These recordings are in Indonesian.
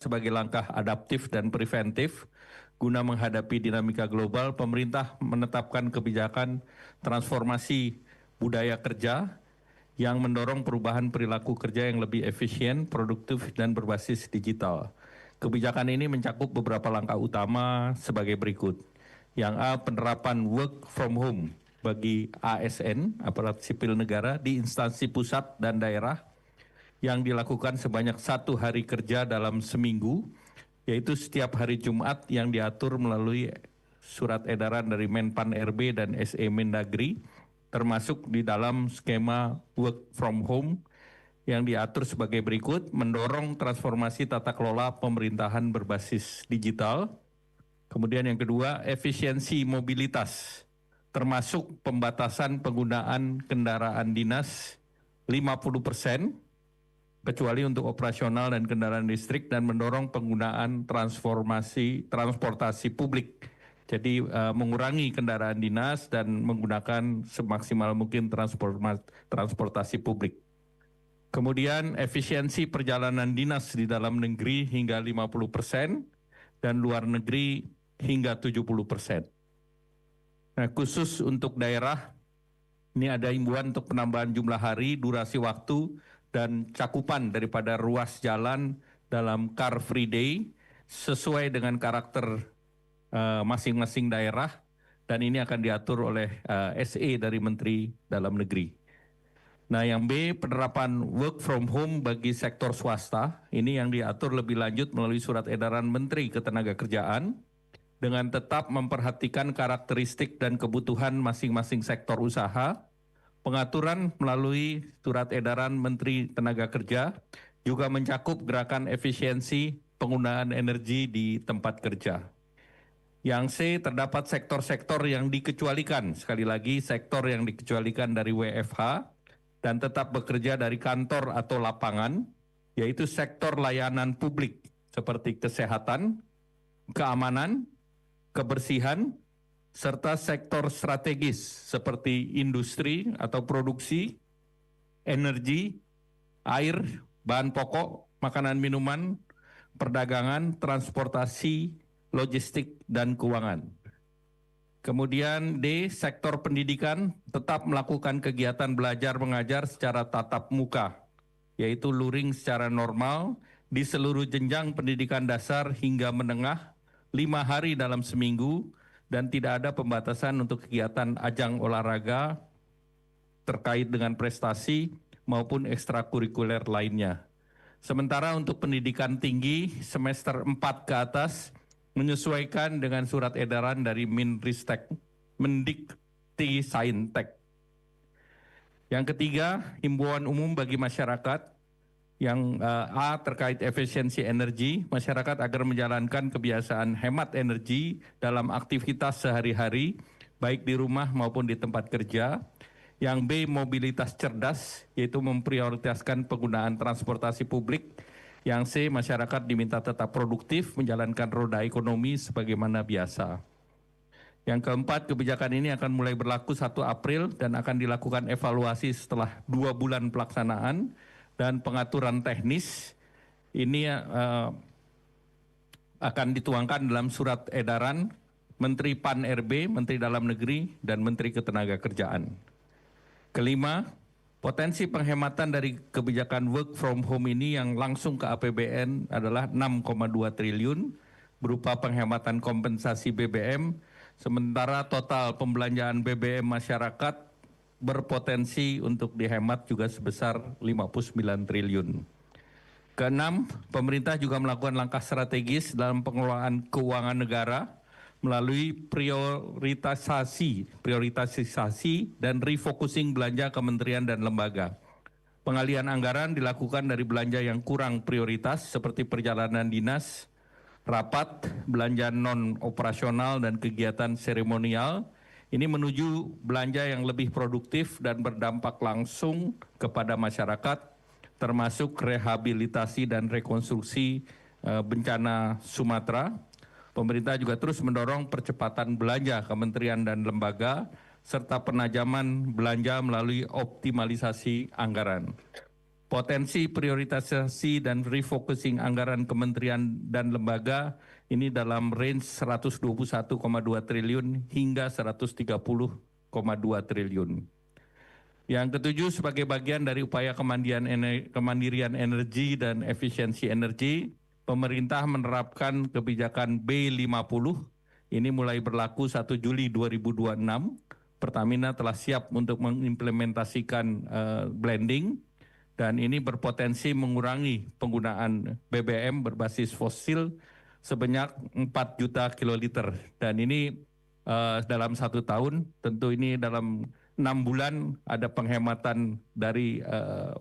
Sebagai langkah adaptif dan preventif, guna menghadapi dinamika global, pemerintah menetapkan kebijakan transformasi budaya kerja yang mendorong perubahan perilaku kerja yang lebih efisien, produktif, dan berbasis digital. Kebijakan ini mencakup beberapa langkah utama sebagai berikut. Yang A, penerapan work from home bagi ASN, aparat sipil negara, di instansi pusat dan daerah yang dilakukan sebanyak 1 hari kerja dalam seminggu, yaitu setiap hari Jumat yang diatur melalui surat edaran dari Menpan RB dan SE Mendagri, termasuk di dalam skema work from home yang diatur sebagai berikut: mendorong transformasi tata kelola pemerintahan berbasis digital. Kemudian yang kedua, efisiensi mobilitas, termasuk pembatasan penggunaan kendaraan dinas 50%, kecuali untuk operasional dan kendaraan listrik, dan mendorong penggunaan transportasi publik. Jadi mengurangi kendaraan dinas dan menggunakan semaksimal mungkin transportasi publik. Kemudian efisiensi perjalanan dinas di dalam negeri hingga 50% dan luar negeri hingga 70%. Nah, khusus untuk daerah, ini ada himbauan untuk penambahan jumlah hari, durasi waktu, dan cakupan daripada ruas jalan dalam Car Free Day sesuai dengan karakter masing-masing daerah, dan ini akan diatur oleh SE dari Menteri Dalam Negeri. Nah, yang B, penerapan work from home bagi sektor swasta, ini yang diatur lebih lanjut melalui surat edaran Menteri Ketenagakerjaan, dengan tetap memperhatikan karakteristik dan kebutuhan masing-masing sektor usaha. Pengaturan melalui surat edaran Menteri Tenaga Kerja juga mencakup gerakan efisiensi penggunaan energi di tempat kerja. Yang C, terdapat sektor-sektor yang dikecualikan, sekali lagi sektor yang dikecualikan dari WFH dan tetap bekerja dari kantor atau lapangan, yaitu sektor layanan publik seperti kesehatan, keamanan, kebersihan, serta sektor strategis seperti industri atau produksi, energi, air, bahan pokok, makanan minuman, perdagangan, transportasi, logistik, dan keuangan. Kemudian D, sektor pendidikan tetap melakukan kegiatan belajar mengajar secara tatap muka, yaitu luring secara normal di seluruh jenjang pendidikan dasar hingga menengah 5 hari dalam seminggu, dan tidak ada pembatasan untuk kegiatan ajang olahraga terkait dengan prestasi maupun ekstrakurikuler lainnya. Sementara untuk pendidikan tinggi semester 4 ke atas menyesuaikan dengan surat edaran dari Menristek, Mendikti Saintek. Yang ketiga, himbauan umum bagi masyarakat. Yang A, terkait efisiensi energi, masyarakat agar menjalankan kebiasaan hemat energi dalam aktivitas sehari-hari, baik di rumah maupun di tempat kerja. Yang B, mobilitas cerdas, yaitu memprioritaskan penggunaan transportasi publik. Yang C, masyarakat diminta tetap produktif menjalankan roda ekonomi sebagaimana biasa. Yang keempat, kebijakan ini akan mulai berlaku 1 April dan akan dilakukan evaluasi setelah 2 bulan pelaksanaan, dan pengaturan teknis ini akan dituangkan dalam surat edaran Menteri Pan RB, Menteri Dalam Negeri, dan Menteri Ketenagakerjaan. Kelima, potensi penghematan dari kebijakan work from home ini yang langsung ke APBN adalah 6,2 triliun berupa penghematan kompensasi BBM, sementara total pembelanjaan BBM masyarakat berpotensi untuk dihemat juga sebesar 59 triliun. Keenam, pemerintah juga melakukan langkah strategis dalam pengelolaan keuangan negara melalui prioritisasi dan refocusing belanja kementerian dan lembaga. Pengalihan anggaran dilakukan dari belanja yang kurang prioritas seperti perjalanan dinas, rapat, belanja non-operasional, dan kegiatan seremonial. Ini menuju belanja yang lebih produktif dan berdampak langsung kepada masyarakat, termasuk rehabilitasi dan rekonstruksi bencana Sumatera. Pemerintah juga terus mendorong percepatan belanja kementerian dan lembaga, serta penajaman belanja melalui optimalisasi anggaran. Potensi prioritisasi dan refocusing anggaran kementerian dan lembaga ini dalam range 121,2 triliun hingga 130,2 triliun. Yang ketujuh, sebagai bagian dari upaya kemandirian energi dan efisiensi energi, pemerintah menerapkan kebijakan B50. Ini mulai berlaku 1 Juli 2026. Pertamina telah siap untuk mengimplementasikan blending, dan ini berpotensi mengurangi penggunaan BBM berbasis fosil sebanyak 4 juta kiloliter. Dan ini dalam 1 tahun, tentu ini dalam 6 bulan ada penghematan dari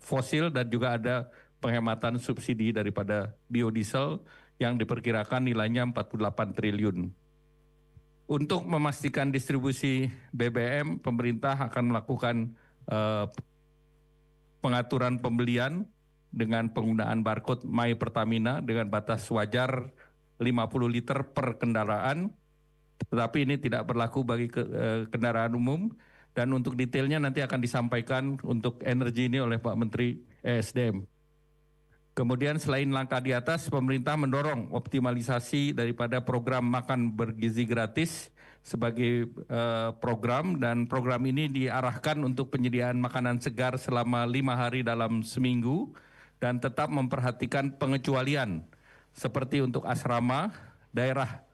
fosil dan juga ada penghematan subsidi daripada biodiesel yang diperkirakan nilainya 48 triliun. Untuk memastikan distribusi BBM, pemerintah akan melakukan pengaturan pembelian dengan penggunaan barcode My Pertamina dengan batas wajar 50 liter per kendaraan, tetapi ini tidak berlaku bagi kendaraan umum, dan untuk detailnya nanti akan disampaikan untuk energi ini oleh Pak Menteri ESDM. Kemudian selain langkah di atas, pemerintah mendorong optimalisasi daripada program makan bergizi gratis sebagai program, dan program ini diarahkan untuk penyediaan makanan segar selama 5 hari dalam seminggu dan tetap memperhatikan pengecualian seperti untuk asrama, daerah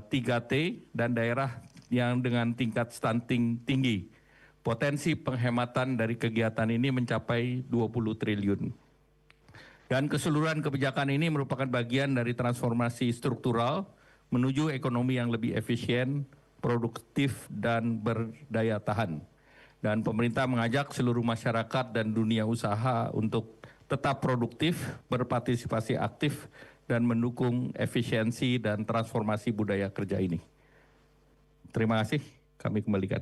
3T dan daerah yang dengan tingkat stunting tinggi. Potensi penghematan dari kegiatan ini mencapai 20 triliun. Dan keseluruhan kebijakan ini merupakan bagian dari transformasi struktural menuju ekonomi yang lebih efisien, produktif, dan berdaya tahan. Dan pemerintah mengajak seluruh masyarakat dan dunia usaha untuk tetap produktif, berpartisipasi aktif, dan mendukung efisiensi dan transformasi budaya kerja ini. Terima kasih, kami kembalikan.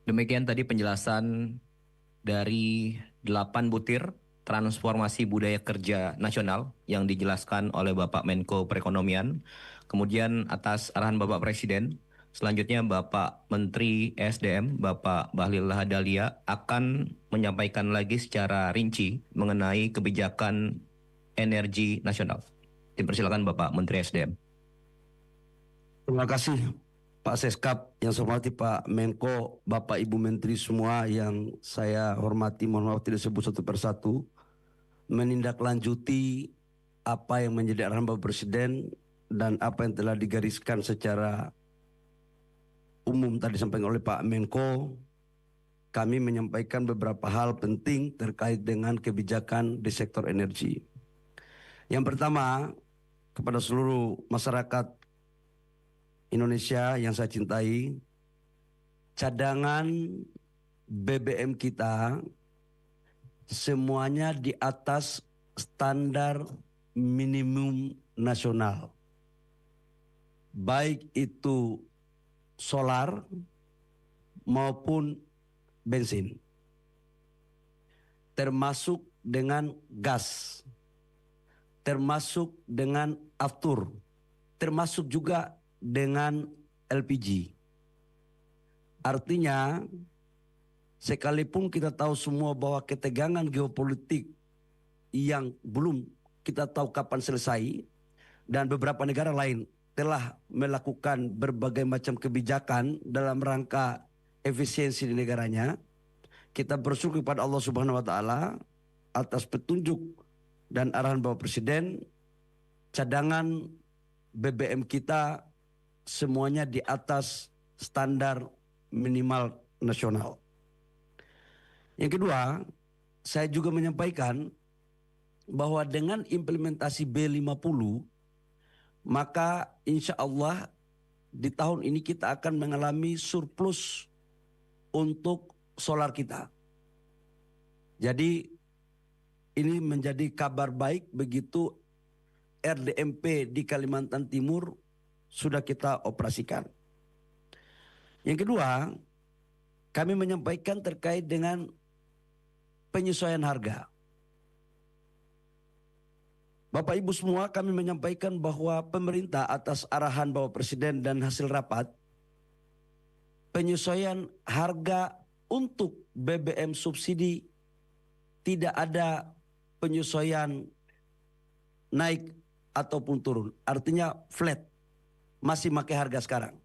Demikian tadi penjelasan dari 8 butir transformasi budaya kerja nasional yang dijelaskan oleh Bapak Menko Perekonomian. Kemudian atas arahan Bapak Presiden, selanjutnya Bapak Menteri SDM, Bapak Bahlil Lahadalia akan menyampaikan lagi secara rinci mengenai kebijakan energi nasional. Dipersilakan Bapak Menteri SDM. Terima kasih Pak Seskap, yang saya hormati Pak Menko, Bapak Ibu Menteri semua yang saya hormati, mohon maaf tidak sebut satu persatu, menindaklanjuti apa yang menjadi arahan Bapak Presiden dan apa yang telah digariskan secara umum tadi disampaikan oleh Pak Menko. Kami menyampaikan beberapa hal penting terkait dengan kebijakan di sektor energi. Yang pertama, kepada seluruh masyarakat Indonesia yang saya cintai, cadangan BBM kita semuanya di atas standar minimum nasional. Baik itu solar maupun bensin. Termasuk dengan gas. Termasuk dengan aftur. Termasuk juga dengan LPG. Artinya, sekalipun kita tahu semua bahwa ketegangan geopolitik yang belum kita tahu kapan selesai, dan beberapa negara lain telah melakukan berbagai macam kebijakan dalam rangka efisiensi di negaranya, kita bersyukur kepada Allah Subhanahu wa Ta'ala atas petunjuk dan arahan Bapak Presiden. Cadangan BBM kita semuanya di atas standar minimal nasional. Yang kedua, saya juga menyampaikan bahwa dengan implementasi B50, maka insya Allah di tahun ini kita akan mengalami surplus untuk solar kita. Jadi ini menjadi kabar baik begitu RDMP di Kalimantan Timur sudah kita operasikan. Yang kedua, kami menyampaikan terkait dengan penyesuaian harga. Bapak Ibu semua, kami menyampaikan bahwa pemerintah atas arahan Bapak Presiden dan hasil rapat penyesuaian harga untuk BBM subsidi, tidak ada penyesuaian naik ataupun turun. Artinya flat, masih pakai harga sekarang.